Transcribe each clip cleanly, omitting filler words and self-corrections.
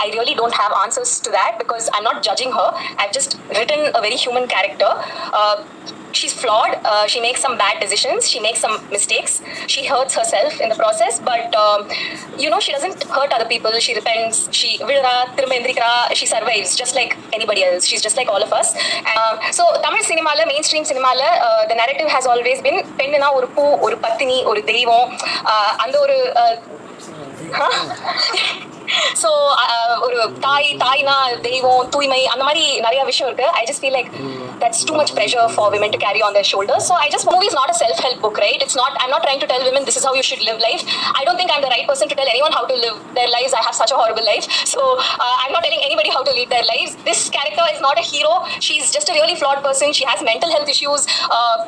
I really don't have answers to that because I'm not judging her. I've just written a very human character. She's flawed. She makes some bad decisions. She makes some mistakes. She hurts herself in the process, but she doesn't hurt other people. She repents. She she survives just like anybody else. She's just like all of us. So Tamil cinema, mainstream cinema, the narrative has always been பெண்ணுனா ஒரு பூ, ஒரு பத்தினி, ஒரு தெய்வம், அந்த ஒரு so ஒரு தாய்னா தெய்வம், தூய்மை, அந்த மாதிரி நிறைய விஷயம் இருக்கு. I just feel like that's too much pressure for women to carry on their shoulders. So I just, movie is not a self-help book, right? It's not, I'm not trying to tell women this is how you should live life. I don't think I'm the right person to tell anyone how to live their lives. I have such a horrible life. So I'm not telling anybody how to lead their lives. This character is not a hero. She's just a really flawed person. She has mental health issues.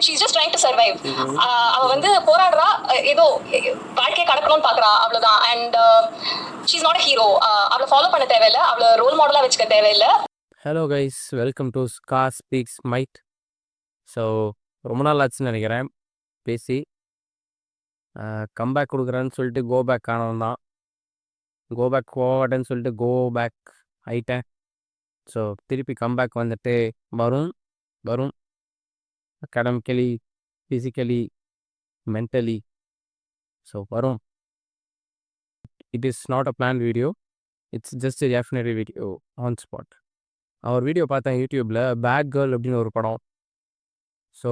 She's just trying to survive. அவ வந்து போராடுறா, ஏதோ வாழ்க்கையை கடக்கணும்னு பாக்குறா, அவ்வளவுதான். And she's not a hero. அவளை follow பண்ண தேவையில்லை, அவளை ரோல் மாடலா வச்சுக்க தேவையில்லை. Hello guys, welcome to ska speaks mind. So ரொம்ப நாள் ஆச்சுன்னு நினைக்கிறேன் பேசி. கம்பேக் கொடுக்குறேன்னு சொல்லிட்டு கோ பேக் ஆனவன் தான். கோ பேக் போவாட்டேன்னு சொல்லிட்டு கோ பேக் ஆயிட்டேன். ஸோ திருப்பி கம்பேக் வந்துட்டு வரும் அகாடமிக்கலி, ஃபிசிக்கலி, மென்டலி. ஸோ வரும். It is not a plan video, it's just a reactionary video on spot. அவர் வீடியோ பார்த்தேன் யூடியூப்பில், பேட் கேர்ள் அப்படின்னு ஒரு படம். ஸோ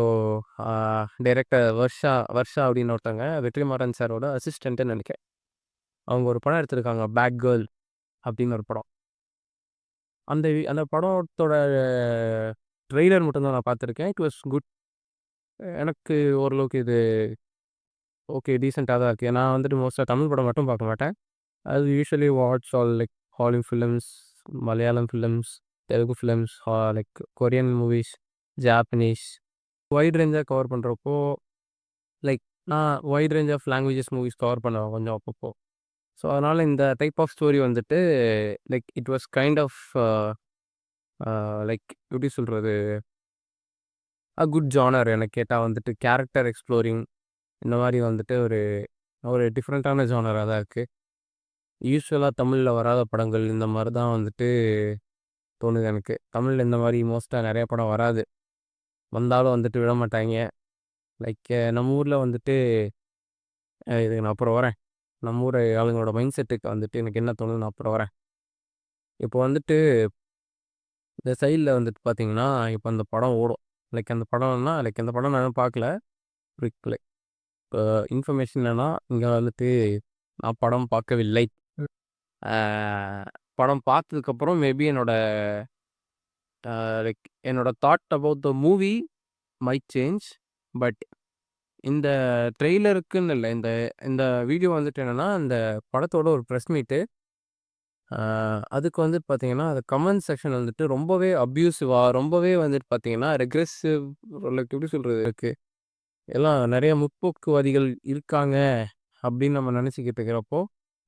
டைரக்டர் வர்ஷா அப்படின்னு ஒருத்தவங்க, வெற்றிமாறன் சாரோட அசிஸ்டண்ட்டுன்னு நினைக்கிறேன். அவங்க ஒரு படம் எடுத்திருக்காங்க, பேட் கேர்ள் அப்படின்னு ஒரு படம். அந்த படத்தோட ட்ரெய்லர் மட்டும்தான் நான் பார்த்துருக்கேன். It was good. எனக்கு ஓரளவுக்கு இது ஓகே, டீசெண்டாக தான் இருக்குது. நான் வந்துட்டு மோஸ்ட்டாக தமிழ் படம் மட்டும் பார்க்க மாட்டேன். அது usually watch all like Hollywood films, Malayalam films, Telugu films, like Korean movies, Japanese, wide ரேஞ்சாக கவர் பண்ணுறப்போ லைக் நான் wide range of languages movies cover பண்ணுவேன் கொஞ்சம் அப்பப்போ. ஸோ அதனால் இந்த டைப் ஆஃப் ஸ்டோரி வந்துட்டு like it was kind of like எப்படி சொல்கிறது, அ குட் ஜானர். எனக்கு கேட்டால் வந்துட்டு கேரக்டர் எக்ஸ்ப்ளோரிங் இந்த மாதிரி வந்துட்டு ஒரு டிஃப்ரெண்ட்டான ஜானராக தான் இருக்குது. யூஸ்வலாக தமிழில் வராத படங்கள் இந்த மாதிரி தான் வந்துட்டு தோணுது எனக்கு. தமிழில் இந்த மாதிரி மோஸ்ட்டாக நிறைய படம் வராது, வந்தாலும் வந்துட்டு விட மாட்டாங்க. லைக் நம்ம ஊரில் வந்துட்டு இதுக்கு நான் அப்புறம் வரேன். நம்ம ஊர் ஆளுங்களோட மைண்ட் செட்டுக்கு வந்துட்டு எனக்கு என்ன தோணுது, நான் அப்புறம் வரேன். இப்போ வந்துட்டு இந்த சைடில் வந்துட்டு பார்த்தீங்கன்னா, இப்போ அந்த படம் ஓடும். லைக் அந்த படம்னா லைக் அந்த படம் நான் பார்க்கல. லைக் இப்போ இன்ஃபர்மேஷன் என்னன்னா, இங்கே வந்துட்டு நான் படம் பார்க்கவில்லை. படம் பார்த்ததுக்கப்புறம் மேபி என்னோட thought about the movie might change. But இந்த ட்ரெய்லருக்குன்னு இல்லை, இந்த வீடியோ வந்துட்டு என்னென்னா, இந்த படத்தோட ஒரு ப்ரெஸ் மீட்டு. அதுக்கு வந்துட்டு பார்த்தீங்கன்னா, அது கமெண்ட் செக்ஷன் வந்துட்டு ரொம்பவே அப்யூசிவாக, ரொம்பவே வந்துட்டு பார்த்தீங்கன்னா ரெக்ரெசிவ், லைக் எப்படி சொல்கிறது, இருக்குது எல்லாம் நிறைய முற்போக்குவாதிகள் இருக்காங்க அப்படின்னு நம்ம நினச்சிக்கிட்டு இருக்கிறப்போ,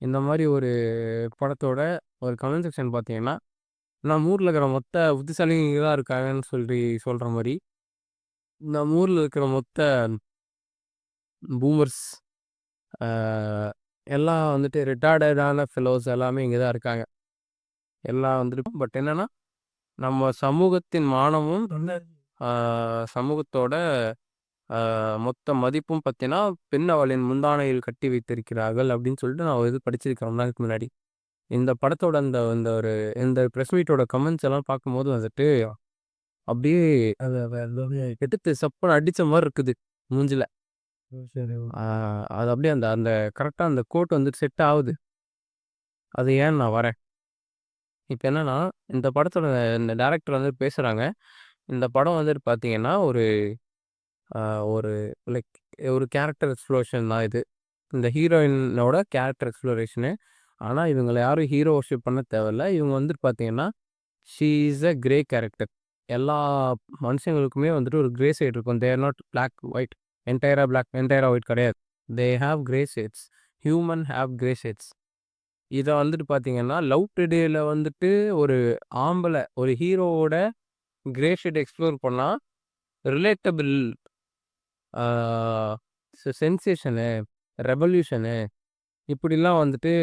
இந்த மாதிரி ஒரு படத்தோட ஒரு கமெண்ட் செக்ஷன் பார்த்தீங்கன்னா, நம்ம ஊரில் இருக்கிற மொத்த புத்திசாலிங்க தான் இருக்காங்கன்னு சொல்கிற மாதிரி, நம்ம ஊரில் இருக்கிற மொத்த பூமர்ஸ் எல்லாம் வந்துட்டு ரிட்டார்டடான ஃபெலோஸ் எல்லாமே இங்கே தான் இருக்காங்க. எல்லாம் வந்துட்டு பட் என்னென்னா, நம்ம சமூகத்தின் மானமும் சமூகத்தோட மொத்த மதிப்பும் பார்த்தீங்கன்னா, பெண் அவளின் முந்தானையில் கட்டி வைத்திருக்கிறார்கள் அப்படின்னு சொல்லிட்டு நான் இது படிச்சிருக்கேன் ரொம்ப நாளுக்கு முன்னாடி. இந்த படத்தோட இந்த ப்ரெஸ் மீட்டோட கமெண்ட்ஸ் எல்லாம் பார்க்கும்போது வந்துட்டு அப்படியே எடுத்து சப்புன்னு அடித்த மாதிரி இருக்குது மூஞ்சில். அது அப்படியே அந்த கரெக்டாக அந்த கோட் வந்துட்டு செட் ஆகுது. அது ஏன் நான் வரேன் இப்போ என்னன்னா, இந்த படத்தோட இந்த டேரக்டர் வந்து பேசுகிறாங்க. இந்த படம் வந்துட்டு பார்த்தீங்கன்னா ஒரு லைக் ஒரு கேரக்டர் எக்ஸ்ப்ளோரேஷன் தான் இது. இந்த ஹீரோயினோட கேரக்டர் எக்ஸ்ப்ளோரேஷனு. ஆனால் இவங்களை யாரும் ஹீரோ வர்ஷிப் பண்ண தேவையில்ல. இவங்க வந்துட்டு பார்த்தீங்கன்னா, she is a grey character. எல்லா மனுஷங்களுக்குமே வந்துட்டு ஒரு கிரே சைடு இருக்கும். They are not black white, என்டையராக ஒயிட் கிடையாது. They have grey shades. Human have grey shades. இதை வந்துட்டு பார்த்தீங்கன்னா, லவ் டுடேல வந்துட்டு ஒரு ஆம்பளை ஒரு ஹீரோவோட கிரே ஷேட் எக்ஸ்ப்ளோர் பண்ணால் ரிலேட்டபிள், சென்சேஷனு, ரெவல்யூஷனு இப்படிலாம் வந்துட்டு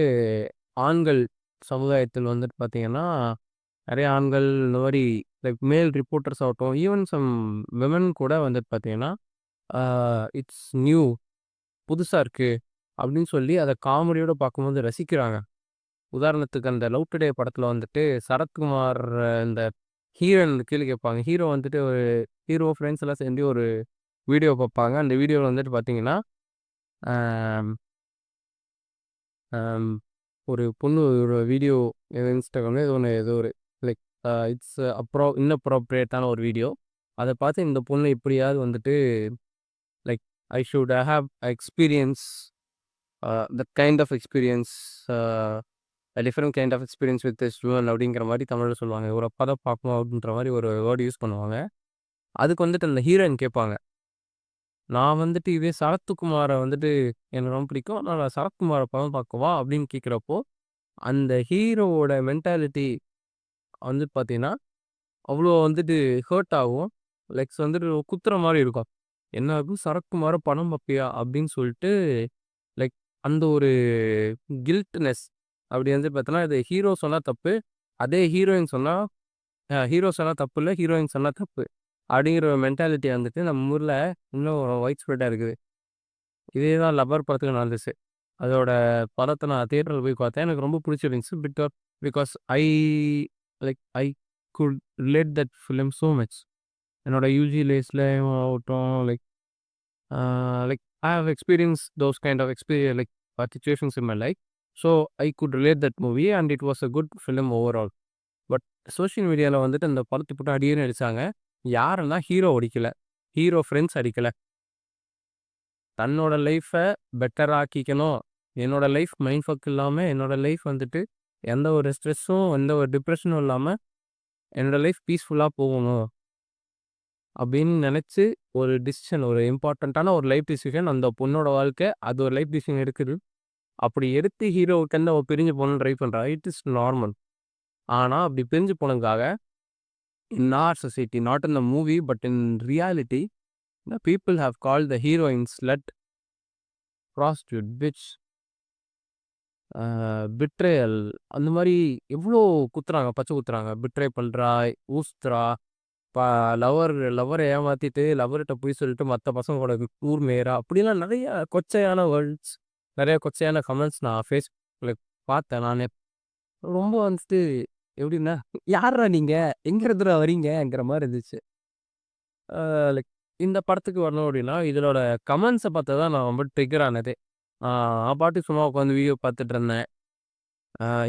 ஆண்கள் சமுதாயத்தில் வந்துட்டு பார்த்தீங்கன்னா, நெறைய ஆண்கள் இந்த மாரி லைக் மேல் ரிப்போர்ட்டர்ஸ் ஆகட்டும், ஈவன் சம் விமென் கூட வந்துட்டு பார்த்தீங்கன்னா, ஆ இட்ஸ் நியூ புதுசா இருக்கு அப்படின்னு சொல்லி அத காமெடியோட பார்க்கும்போது ரசிக்கிறாங்க. உதாரணத்துக்கு அந்த லவ் டுடே படத்துல வந்துட்டு சரத்குமார் இந்த ஹீரோயின் கேள்வி கேட்பாங்க. ஹீரோ வந்துட்டு ஒரு ஹீரோ ஃப்ரெண்ட்ஸ் எல்லாம் சேர்ந்து ஒரு வீடியோ பார்ப்பாங்க. அந்த வீடியோல வந்துட்டு பார்த்தீங்கன்னா, ஆம், ஆம், ஒரு பொண்ணு ஒரு வீடியோ இன்ஸ்டாகிராம்ல ஏதோ ஒரு லைக் இட்ஸ் இன்அப்ரோப்ரியேட்டான ஒரு வீடியோ. அத பார்த்து இந்த பொண்ணு எப்படியாவது வந்துட்டு like I should have experience that kind of experience different kind of experience with this woman அப்படிங்கிற மாரி தமிழ்ல சொல்லுவாங்க. ஒரு அப்பா தான் பார்க்கணும் அப்படின்ற மாரி ஒரு வேர்ட் யூஸ் பண்ணுவாங்க. அதுக்கு வந்துட்டு அந்த ஹீரோயின் கேட்பாங்க. நான் வந்துட்டு இதே சரத்குமார வந்துட்டு எனக்கு ரொம்ப பிடிக்கும். நான் சரத்குமார படம் பார்க்கவா? அப்படின்னு கேட்கிறப்போ, அந்த ஹீரோவோட மென்டாலிட்டி வந்துட்டு பார்த்தீங்கன்னா, அவ்வளோ வந்துட்டு ஹர்ட் ஆகும். லைக்ஸ் வந்துட்டு குத்துற மாரி இருக்கும். "என்னது சரத்குமார படம் பார்ப்பியா?" அப்படின்னு சொல்லிட்டு லைக் அந்த ஒரு கில்ட்னஸ் அப்படி வந்து பார்த்தோன்னா, இது ஹீரோ சொன்னா தப்பு. அதே ஹீரோயின் சொன்னா ஹீரோ சொன்னா தப்பு இல்ல. ஹீரோயின் சொன்னா தப்பு. அப்படிங்கிற ஒரு மென்டாலிட்டி வந்துட்டு நம்ம ஊர்ல இன்னும் வைட் ஸ்ப்ரெட்டா இருக்குது. இதே தான் லவ்வர் படத்துக்கு நடந்துச்சு. அதோட படத்த நான் தியேட்டர்ல போய் பார்த்தேன். எனக்கு ரொம்ப புடிச்சிருந்துச்சு. Because I could relate that film so much. என்னோட யுஜி டேஸ்லயும் ஆகட்டும், uh I have experience those kind of situations in my life. So, I could relate that movie and it was a good film overall. But social மீடியால வந்துட்டு அந்த படத்த போட்டு அடின்னு அடிச்சாங்க. யாருன்னா ஹீரோ அடிக்கல. ஹீரோ ஃப்ரெண்ட்ஸ் அடிக்கல. தன்னோட லைஃப பெட்டர் ஆக்கிக்கணும். என்னோட லைஃப் மைண்ட் ஃபக் இல்லாம, என்னோட லைஃப் வந்துட்டு எந்த ஒரு ஸ்ட்ரெஸ்ஸும், எந்த ஒரு டிப்ரஷனும் இல்லாம, என்னோட லைஃப் பீஸ்ஃபுல்லா போகணும். அப்படின்னு நெனச்சு ஒரு டிசிஷன் ஒரு இம்பார்ட்டன்ட்டான ஒரு லைஃப் டிசிஷன் அந்த பொண்ணோட வாழ்க்கை. அது ஒரு லைஃப் டிசிஷன் எடுக்குது. அப்படி எடுத்து ஹீரோவுட்டருந்து அவ பிரிஞ்சு போணும்னு ட்ரை பண்றா. It is normal. ஆனா, அப்படி பிரிஞ்சு போனதுக்காக in our society, not in the movie, but in reality, the people have called the heroine slut, prostitute, bitch, betrayal அந்த மாரி எவ்ளோ குத்துறாங்க, பச்சை குத்துறாங்க. பிட்ரே பண்றா, ஊசுத்துறா, ப லவ்வர ஏமாத்திட்டு, லவ்வர்ட்ட பொய் சொல்லிட்டு மத்த பசங்க கூட ஊர் மேயறா. அப்படிலாம் நெறைய கொச்சையான வேர்ட்ஸ், நெறைய கொச்சையான கமெண்ட்ஸ் நான் Facebookல பார்த்தேன் நானே. ரொம்ப வந்துட்டு எப்படின்னா, "யார்றா நீங்க? எங்க இருந்துடா வரீங்கங்கிற" மாரி இருந்துச்சு. அ லைக் இந்த படத்துக்கு வரணும் அப்படின்னா, இதனோட கமெண்ட்ஸ பார்த்து தான் நான் ரொம்ப ட்ரிகர் ஆனதே. நான் பாட்டுக்கு சும்மா உட்காந்து வீடியோ பார்த்துட்டு இருந்தேன்.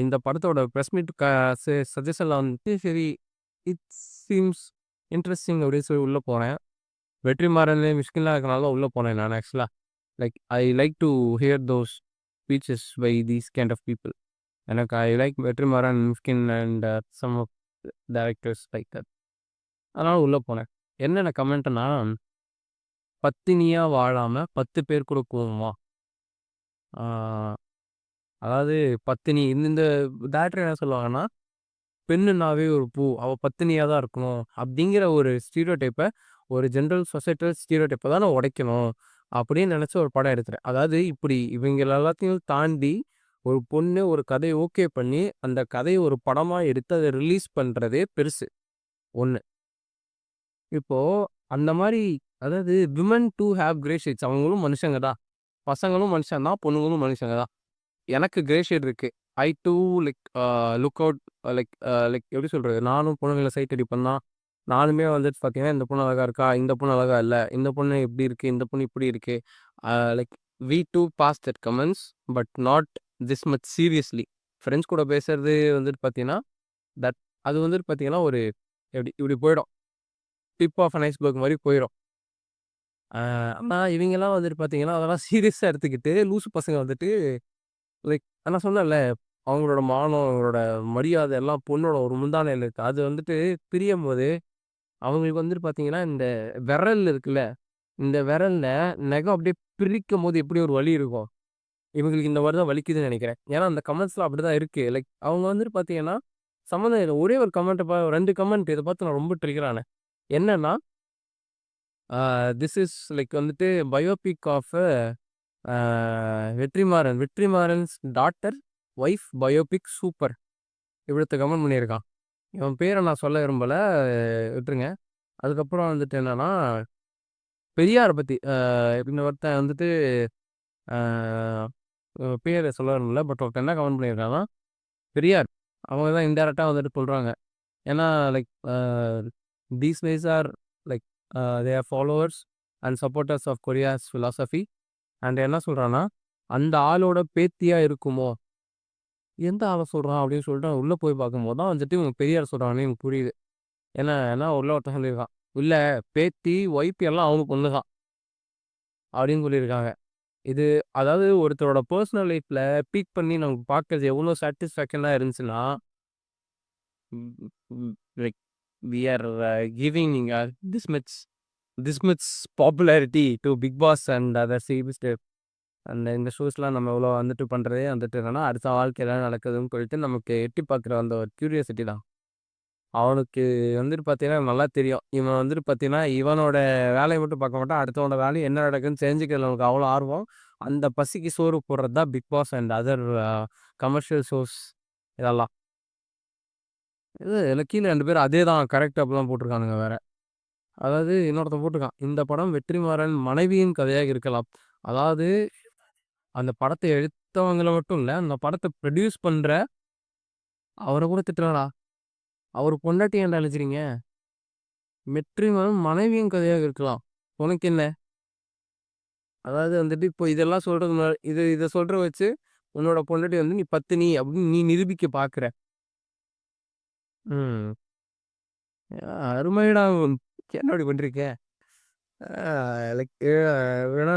இந்த படத்தோட பிரஸ் மீட் சஜஷன்ல வந்துட்டு சரி, இட் சீம்ஸ் இன்ட்ரஸ்டிங் அப்படின்னு சொல்லி உள்ள போனேன். வெற்றிமாறன், மிஷ்கின்லாம் இருக்கனால தான் உள்ள போனேன் நான் ஆக்சுவலா. Like I like to hear those speeches by these kind of people. எனக்கு I like Vetrimaaran, Mysskin and some of directors like that. அதனால உள்ள போனேன். என்னென்ன கமெண்ட்னா, "பத்தினியா வாழாம 10 பேர் கூட கூவமா?" ஆ அதாவது பத்தினி இந்த டைரக்டர் என்ன சொல்லுவாங்கன்னா, "பெண்ணுனாவே ஒரு பூ. அவ பத்தினியா தான் இருக்கணும்." அப்படிங்கிற ஒரு ஸ்டீரியோடைப்ப ஒரு ஜெனரல் சொசைட்டல் ஸ்டீரியோடைப்ப தான் நான் உடைக்கணும். அப்படின்னு நெனச்சு ஒரு படம் எடுக்கிறேன். அதாவது இப்படி இவைங்கள எல்லாத்தையும் தாண்டி ஒரு பொண்ணு ஒரு கதைய ஓகே பண்ணி, அந்த கதைய ஒரு படமா எடுத்து அத ரிலீஸ் பண்றதே பெருசு. 1. இப்போ அந்த மாரி அதாவது women do have grey shades அவங்களும் மனுஷங்க தான். பசங்களும் மனுஷன் தான், பொண்ணுங்களும் மனுஷங்க தான். எனக்கு கிரே ஷேட் இருக்கு. I do like look out like எப்படி சொல்றது? நானும் பொண்ணுங்கள சைட் அடிப்பேன் தான். நானுமே வந்துட்டு பார்த்தீங்கன்னா, இந்த பொண்ணு அழகா இருக்கா? இந்த பொண்ணு அழகா இல்ல. இந்த பொண்ணு இப்படி இருக்கு. இந்த பொண்ணு இப்படி இருக்கு. Like we do pass that comments but not this much seriously. Friends கூட பேசுறது வந்துட்டு பார்த்தீங்கன்னா, தட் அது வந்துட்டு பார்த்தீங்கன்னா, ஒரு எப்படி இப்படி போயிடும். டிப் ஆஃப் அன் ஐஸ்பர்க் மாரி போயிரும். ஆ ஆனா இவைங்கலாம் வந்துட்டு பார்த்தீங்கன்னா, அதெல்லாம் சீரியஸா எடுத்துக்கிட்டு லூசு பசங்க வந்துட்டு லைக் நான் சொன்னேன்ல, அவங்களோட மானம், அவங்களோட மரியாதை எல்லாம் பொண்ணோட ஒரு முந்தானையில இருக்கு. அது வந்துட்டு பிரியும்போது, அவங்களுக்கு வந்துட்டு பார்த்தீங்கன்னா, இந்த விரல் இருக்குல்ல, இந்த விரல்ல நகம் அப்படியே பிரிக்கும்போது எப்படி ஒரு வலி இருக்கும். இவங்களுக்கு இந்த மாரி தான் வலிக்குதுன்னு நெனைக்கிறேன். ஏன்னா, அந்த கமெண்ட்ஸ்லாம் அப்படிதான் இருக்கு. லைக் அவங்க வந்துட்டு பார்த்தீங்கன்னா, சம்மந்தம் இல்ல. ஒரே ஒரு கமெண்ட்ட 2 கமெண்ட் இத பார்த்து நான் ரொம்ப ட்ரிகர் ஆனேன். என்னன்னா, திஸ் இஸ் லைக் வந்துட்டு பயோபிக் ஆஃப் வெற்றிமாறன். வெற்றிமாறன்ஸ் டாட்டர் ஒய்ஃப் பயோபிக் சூப்பர். இவ்வளத்த கமெண்ட் பண்ணியிருக்கான். இவன் பேர நான் சொல்ல விரும்பல. விட்டுருங்க. அதுக்கப்புறம் வந்துட்டு என்னன்னா, பெரியார பத்தி இன்னொருத்தன் வந்துட்டு அ பேர சொல்ல விரும்பல. பட் ஒருத்தன் என்ன கமெண்ட் பண்ணியிருக்கான்னா, பெரியார் அவங்க தான் இன்டைரக்ட்டா வந்துட்டு சொல்றாங்க. ஏன்னா like these guys are like they are followers and supporters of கொரியாஸ் பிலாசபி. அண்ட் என்ன சொல்றான்னா, அந்த ஆளோட பேத்தியா இருக்குமோ? எந்த ஆள சொல்றான் அப்படின்னு சொல்லிட்டு நான் உள்ள போய் பார்க்கும்போது தான் வந்துட்டு இவங்க பெரியார் சொல்றாங்கன்னு எனக்கு புரியுது. ஏன்னா உள்ள ஒருத்தன் சொல்லியிருக்கான். இல்ல பேத்தி, ஒய்ஃப் எல்லாம் அவனுக்கு ஒண்ணு தான் அப்படின்னு சொல்லியிருக்காங்க. இது அதாவது ஒருத்தரோட பெர்சனல் லைஃப்ல பீக் பண்ணி நமக்கு பார்க்கறது எவ்வளோ சாட்டிஸ்ஃபேக்ஷனா இருந்துச்சுன்னா, like we are giving this much this much popularity to Bigg Boss and other series அந்த இந்த ஷோஸ்லாம் நம்ம எவ்வளோ வந்துட்டு பண்ணுறதே வந்துட்டு என்னன்னா, அடுத்த வாழ்க்கையில என்ன நடக்குதுன்னு சொல்லிட்டு நமக்கு எட்டி பார்க்குற அந்த ஒரு கியூரியாசிட்டி தான். அவனுக்கு வந்துட்டு பார்த்தீங்கன்னா, நல்லா தெரியும். இவன் வந்துட்டு பார்த்தீங்கன்னா, இவனோட வேலைய மட்டும் பார்க்க மாட்டான். அடுத்தவனோட வேலையும் என்ன நடக்குதுன்னு தெரிஞ்சுக்கிறதுல அவனுக்கு அவ்வளோ ஆர்வம். அந்த பசிக்கு சோறு போடுறது தான் Bigg Boss and other commercial shows இதெல்லாம். இதுல கீழ 2 பேரும் அதே தான் கரெக்ட் அப்படிலாம் போட்டிருக்கானுங்க வேற. அதாவது இன்னொருத்தன் போட்டிருக்கான். இந்த படம் வெற்றிமாறன் மனைவியின் கதையாக இருக்கலாம். அதாவது அந்த படத்த எடுத்தவங்கள மட்டும் இல்ல, அந்த படத்த ப்ரொடியூஸ் பண்ற அவர கூட திட்டுறான்டா. அவரு பொண்டாட்டிய ஏன்டா அழிக்கிறீங்க? வெற்றிமாறன் மனைவியின் கதையாக இருக்கலாம். உனக்கு என்ன? அதாவது வந்துட்டு இப்போ இதெல்லாம் சொல்றது இத சொல்ற வச்சு, உன்னோட பொண்டாட்டி வந்து நீ பத்தினி அப்படின்னு நீ நிரூபிக்க பார்க்குற. ம். அருமைடா! ஏன்டா இப்படி பண்றீங்க? லைக் ஏன்னா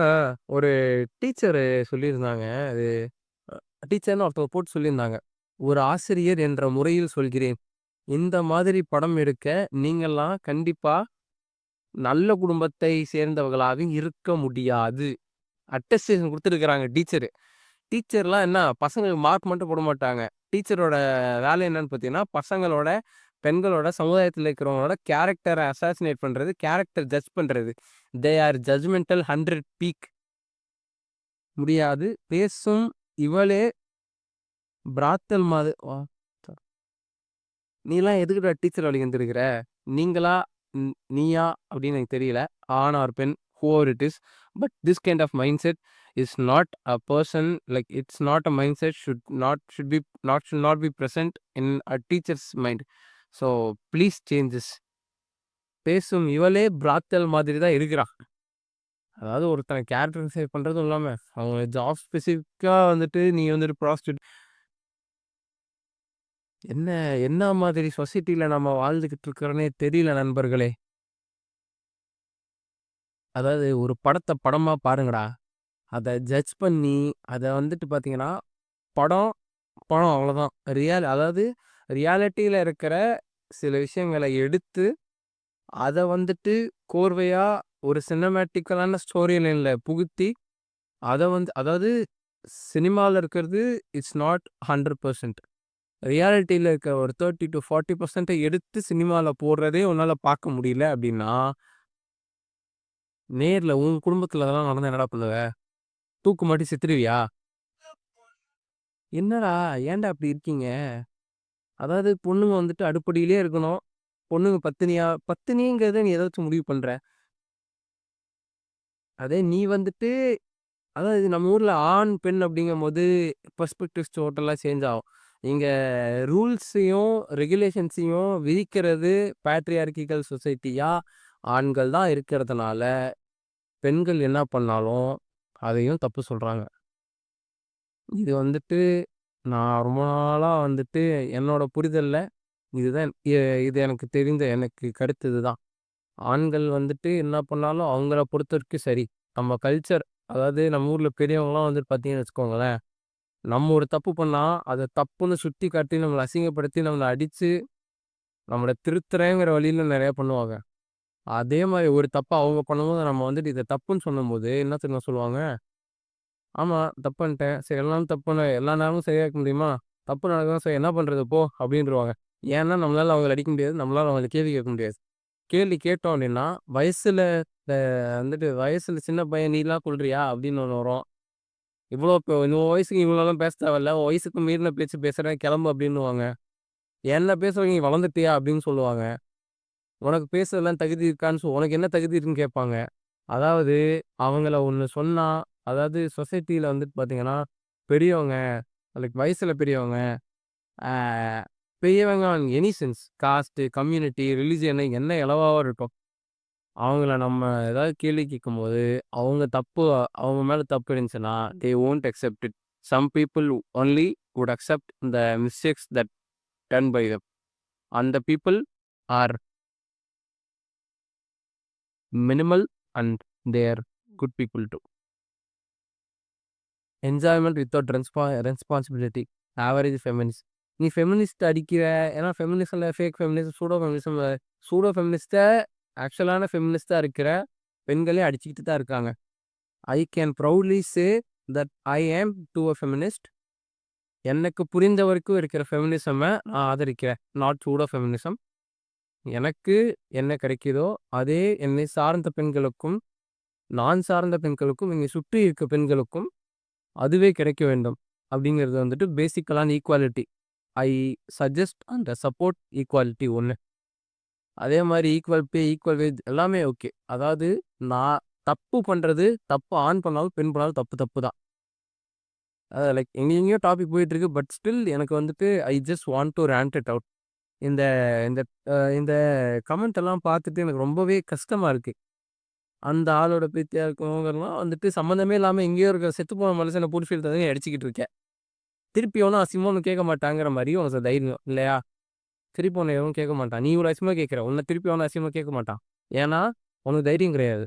ஒரு டீச்சரு சொல்லியிருந்தாங்க. அது டீச்சர்ன்னு ஒருத்தவங்க போட்டு சொல்லியிருந்தாங்க. ஒரு ஆசிரியர் என்ற முறையில் சொல்கிறேன். இந்த மாதிரி படம் எடுக்க நீங்கலாம் கண்டிப்பா நல்ல குடும்பத்தை சேர்ந்தவர்களாக இருக்க முடியாது. அட்டஸ்டேஷன் குடுத்துருக்காங்க டீச்சரு. டீச்சர்லாம் என்ன பசங்களுக்கு மார்க் மட்டும் போட மாட்டாங்க. டீச்சரோட வேலை என்னன்னு பார்த்தீங்கன்னா, பசங்களோட, பெண்களோட, சமுதாயத்தில இருக்கிறவங்களோட கேரக்டர அசாசினேட் பண்றது, கேரக்டர் ஜட்ஜ் பண்றது. They are judgmental 100 peak. முடியாது. பேசும் இவளே பிராத்தல் மாது நீலாம் எதுக்குடா டீச்சர் வேலைக்கு வந்திருக்கிற? நீங்களா? நீயா? அப்படின்னு எனக்கு தெரியல. ஆண் ஆர் பெண் whoever it is. But this kind of mindset is not a person like it's not a mindset should not be present in a teacher's mind. So please change this. பேசும் இவளே பிராத்தல் மாதிரி தான் இருக்கிறா. அதாவது ஒருத்தனை கேரக்டரைசேட் பண்றதும் இல்லாம, அவங்க ஜாப் ஸ்பெசிஃபிக்கா வந்துட்டு நீ வந்துட்டு ப்ராஸ்டியூட் என்ன என்ன மாதிரி சொசைட்டில நம்ம வாழ்ந்துகிட்டு இருக்கிறோன்னே தெரியல நண்பர்களே. அதாவது ஒரு படத்த படமா பாருங்கடா. அத ஜட்ஜ் பண்ணி, அத வந்துட்டு பார்த்தீங்கன்னா, படம், படம் அவ்வளோதான். அதாவது ரியாலிட்டியில இருக்கிற சில விஷயங்கள எடுத்து, அத வந்துட்டு கோர்வையா ஒரு சினிமேட்டிக்கலான ஸ்டோரி லைன்ல புகுத்தி, அத வந்து அதாவது சினிமால இருக்கிறது இட்ஸ் நாட் 100%. ரியாலிட்டியில இருக்க ஒரு 30-40% எடுத்து சினிமால போடுறதே உன்னால பார்க்க முடியல அப்படின்னா, நேர்ல உன் குடும்பத்துல அதெல்லாம் நடந்தா என்னடா பண்ணுவ? தூக்கு மாட்டி செத்துருவியா? என்னடா? ஏன்டா இப்படி இருக்கீங்க? அதாவது பொண்ணுங்க வந்துட்டு அடுப்படியிலே இருக்கணும். பொண்ணுங்க பத்தினியா பத்தினிங்கிறத நீ எத வச்சு முடிவு பண்ற? அதே நீ வந்துட்டு அதாவது நம்ம ஊர்ல ஆண், பெண் அப்படிங்கும்போது பெர்ஸ்பெக்டிவ்ஸ் டோட்டலா சேஞ்ச் ஆகும். இங்க ரூல்ஸையும், ரெகுலேஷன்ஸையும் விதிக்கிறது பேட்ரியார்க்கிக்கல் சொசைட்டியா ஆண்கள் தான் இருக்கிறதுனால, பெண்கள் என்ன பண்ணாலும் அதையும் தப்பு சொல்றாங்க. இது வந்துட்டு நான் ரொம்ப நாளா வந்துட்டு என்னோட புரிதல்ல இதுதான் இது எனக்கு தெரிந்த எனக்கு கருத்து இதுதான். ஆண்கள் வந்துட்டு என்ன பண்ணாலும் அவங்கள பொறுத்தவரைக்கும் சரி. நம்ம கல்ச்சர் அதாவது நம்ம ஊர்ல பெரியவங்கலாம் வந்துட்டு பார்த்தீங்கன்னு வச்சுக்கோங்களேன், நம்ம ஒரு தப்பு பண்ணா, அத தப்புன்னு சுட்டி காட்டி நம்மள அசிங்கப்படுத்தி நம்மள அடிச்சு, நம்மள திருத்துறேங்கிற வழியில நெறைய பண்ணுவாங்க. அதே மாரி ஒரு தப்ப அவங்க பண்ணும்போது நம்ம வந்துட்டு இத தப்புன்னு சொல்லும்போது என்ன தெரியுமா சொல்லுவாங்க? ஆமா தப்பு பண்ணிட்டேன். சரி எல்லா நாளும் தப்பு எல்லா நேரமும் சரியா இருக்க முடியுமா? தப்பு நடக்க தான் செய்யும். என்ன பண்றது போ! அப்டின்ருவாங்க. ஏன்னா நம்மளால அவங்கள அடிக்க முடியாது. நம்மளால அவங்கள கேள்வி கேட்க முடியாது. கேள்வி கேட்டோம் அப்டின்னா, வயசுல வந்துட்டு வயசுல சின்ன பையன் நீலாம் கொல்றியா? அப்டின்னு ஒண்ணு வரும். இந்த வயசுக்கு இவ்வளோலாம் பேச தேவையில்ல. உன் வயசுக்கு மீறின பேச்சு பேசுறேன் கிளம்பு அப்படின்னுவாங்க. என்ன பேசுறவங்க நீ வளர்ந்துட்டியா அப்படின்னு சொல்லுவாங்க. உனக்கு பேசுறதெல்லாம் தகுதி இருக்கான்னு உனக்கு என்ன தகுதி இருக்குன்னு கேட்பாங்க. அதாவது அவங்கள ஒண்ணு சொன்னா, அதாவது சொசைட்டில வந்துட்டு பார்த்தீங்கன்னா, பெரியவங்க லைக் வயசுல பெரியவங்க, ஆ பெரியவங்க in any sense cost, community, religion என்ன எளவாவா இருக்கட்டும். அவங்கள நம்ம ஏதாவது கேள்வி கேட்கும்போது, அவங்க மேல தப்பு இருந்துச்சுன்னா, they won't accept it. Some people only would accept the mistakes that done by them. அந்த people are minimal and they are good people too. Enjoyment without responsibility. Average feminist. நீ ஃபெமினிஸ்ட் அடிக்கிற ஏன்னா ஃபெமினிசம்ல ஃபேக் ஃபெமினிசம், சூடோ ஃபெமினிஸ்ட்ட ஆக்சுவலான ஃபெமினிஸ்ட்டா இருக்கிற பெண்களே அடிச்சுக்கிட்டு தான் இருக்காங்க. I can proudly say that I am too a feminist. எனக்கு புரிந்த வரைக்கும் இருக்கிற ஃபெமினிசம நான் ஆதரிக்கிறேன். Not pseudo feminism. எனக்கு என்ன கிடைக்குதோ, அதே என்னை சார்ந்த பெண்களுக்கும், நான் சார்ந்த பெண்களுக்கும், என்னை சுற்றி இருக்க பெண்களுக்கும் அதுவே கிடைக்க வேண்டும். அப்படிங்கிறது வந்துட்டு பேசிக்கலான equality. I suggest and support equality 1. அதே மாரி ஈக்குவல் பே, ஈக்குவல் வேஜ் எல்லாமே ஓகே. அதாவது நான் தப்பு ஆண் பண்ணாலும், பெண் பண்ணாலும் தப்பு தான். லைக் எங்கெங்கேயோ டாபிக் போயிட்டுருக்கு. பட் ஸ்டில் எனக்கு வந்துட்டு I just want to rant it out. இந்த இந்த இந்த கமெண்ட் எல்லாம் பார்த்துட்டு எனக்கு ரொம்பவே கஷ்டமா இருக்கு. அந்த ஆளோட பேத்தியா இருக்கவங்கலாம் வந்துட்டு சம்மந்தமே இல்லாம எங்கேயோ இருக்க செத்து போன மனுஷன புடிச்சு இழுத்ததுன்னு அடிச்சுக்கிட்டு இருக்கேன். திருப்பி எவனும் அசிங்கமா ஒண்ணும் கேட்க மாட்டாங்கிற மாரி உனக்கு தைரியம் இல்லையா? திருப்பி உன்ன எவனும் கேட்க மாட்டான். நீ இவ்வளோ அசிங்கமா கேட்கிற. உன்ன திருப்பி எவனும் அசிங்கமா கேட்க மாட்டான். ஏன்னா, உனக்கு தைரியம் கிடையாது.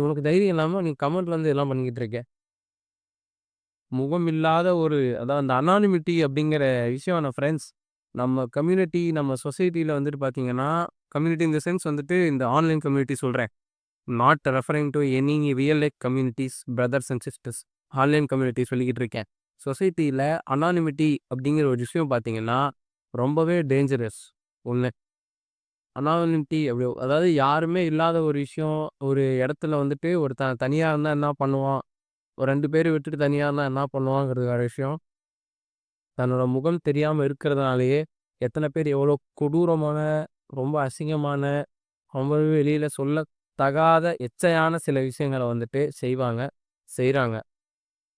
உனக்கு தைரியம் இல்லாம நீ கமெண்ட்ல வந்து இதெல்லாம் பண்ணிக்கிட்டு இருக்க. முகம் இல்லாத அதான் அந்த அனானிமிட்டி அப்படிங்கிற விஷயம் ஃப்ரெண்ட்ஸ். நம்ம கம்யூனிட்டி, நம்ம சொசைட்டில வந்துட்டு பார்த்தீங்கன்னா, கம்யூனிட்டி இன் த சென்ஸ் வந்துட்டு இந்த ஆன்லைன் கம்யூனிட்டி சொல்றேன். Not referring to any real life communities, brothers and sisters. Online community சொல்லிக்கிட்டு இருக்கேன். சொசைட்டில அனானிமிட்டி அப்படிங்கிற ஒரு விஷயம் பார்த்தீங்கன்னா, ரொம்பவே டேஞ்சரஸ். ஒண்ணு. அனானிமிட்டி அதாவது யாருமே இல்லாத ஒரு விஷயம், ஒரு இடத்துல வந்துட்டு ஒருத்தன் தனியா இருந்தா என்ன பண்ணுவான்? ஒரு 2 பேர விட்டுட்டு தனியா இருந்தா என்ன பண்ணுவாங்கிறது வேற விஷயம். தன்னோட முகம் தெரியாம இருக்கிறதுனாலேயே, எத்தன பேர் எவ்வளோ கொடூரமான, ரொம்ப அசிங்கமான, ரொம்பவே வெளியில சொல்லத்தகாத எச்சையான சில விஷயங்கள வந்துட்டு செய்வாங்க, செய்றாங்க.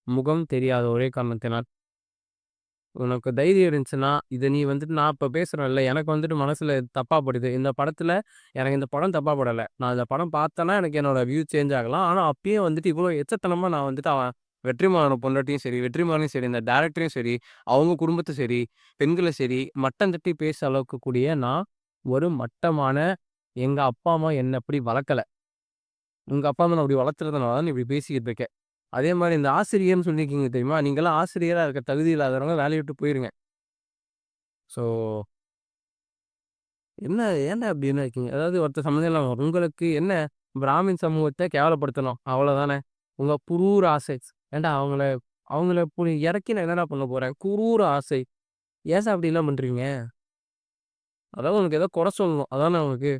முகம் தெரியாத ஒரே காரணத்தினால். உனக்கு தைரியம் இருந்துச்சுன்னா, இத நீ வந்துட்டு நான் இப்ப பேசுறேன்ல, எனக்கு வந்துட்டு மனசுல தப்பா படுது. எனக்கு இந்த படம் தப்பா படல. நான் இந்த படம் பார்த்தேன்னா, எனக்கு என்னோட வியூ சேஞ்ச் ஆகலாம். ஆனா, அப்பயும் வந்துட்டு இவ்வளோ எச்சத்தனமா நான் வந்துட்டு அவன் வெற்றிமாறன பொண்டாட்டியும் சரி, வெற்றிமாறனையும் சரி, இந்த டைரக்டரையும் சரி, அவங்க குடும்பத்த சரி, பெண்கள சரி, மட்டம் தட்டி பேச அளவுக்கு கூடிய நான் ஒரு மட்டமான எங்க அப்பா, அம்மா என்ன அப்படி வளர்க்கல. உங்க அப்பா, அம்மா அப்படி வளர்த்துறதுனால தான் நீ இப்படி பேசிக்கிட்டு இருக்க. அதே மாரி இந்த ஆசிரியர்ன்னு சொல்லியிருக்கீங்க தெரியுமா? நீங்கலாம் ஆசிரியரா இருக்க தகுதி இல்லாதவங்க வேலைய விட்டு போயிருங்க. ஸோ என்ன ஏன்டா இப்படின்னு இருக்கீங்க? அதாவது ஒருத்தர் சம்மந்தம் இல்லாம உங்களுக்கு என்ன பிராமின் சமூகத்த கேவலப்படுத்தணும். அவ்வளோதானே. உங்க குரூர ஆசை. ஏன்டா அவங்கள அவங்கள இப்ப இறக்கி நான் என்னடா பண்ண போறேன்? குரூர ஆசை. ஏன் சார் அப்படிலாம் பண்றீங்க? அதாவது உனக்கு ஏதோ குறை சொல்லணும். அதானே உனக்கு?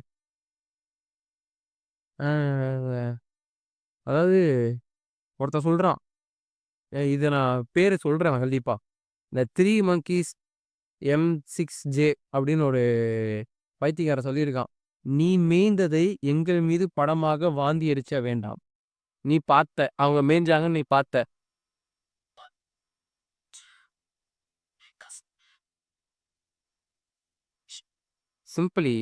அ அதாவது ஒருத்தன் சொல்றான். இத நான் பேரு சொல்றேன் கண்டிப்பா. இந்த 3 மங்கீஸ் M6J அப்படின்னு ஒரு பைத்தியக்காரன் சொல்லியிருக்கான். "நீ மேய்ந்ததை எங்கள் மீது படமாக வாந்தி எடுக்க வேண்டாம். நீ பார்த்த. அவங்க மேய்ஞ்சாங்கன்னு நீ பார்த்த." சிம்பிளி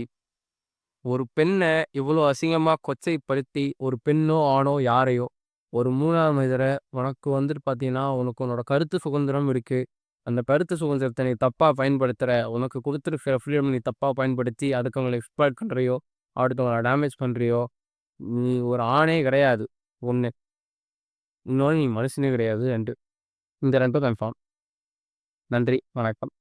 ஒரு பெண்ண இவ்வளோ அசிங்கமா கொச்சைப்படுத்தி, ஒரு பெண்ணோ, ஆணோ யாரையோ, ஒரு 3வது மனிதர உனக்கு வந்துட்டு பார்த்தீங்கன்னா, உனக்கு உன்னோட கருத்து சுதந்திரம் இருக்கு. அந்த கருத்து சுதந்திரத்த நீ தப்பா பயன்படுத்துற. உனக்கு குடுத்துருக்கிற ஃப்ரீடம் நீ தப்பா பயன்படுத்தி, அடுத்தவங்கள எக்ஸ்ப்ளாய்ட் பண்றியோ, அடுத்தவங்கள டேமேஜ் பண்றியோ, நீ ஒரு ஆணே கிடையாது. 1. இன்னொன்னு நீ மனுஷனே கிடையாது. 2. இந்த 2ம் கன்ஃபார்ம். நன்றி. வணக்கம்.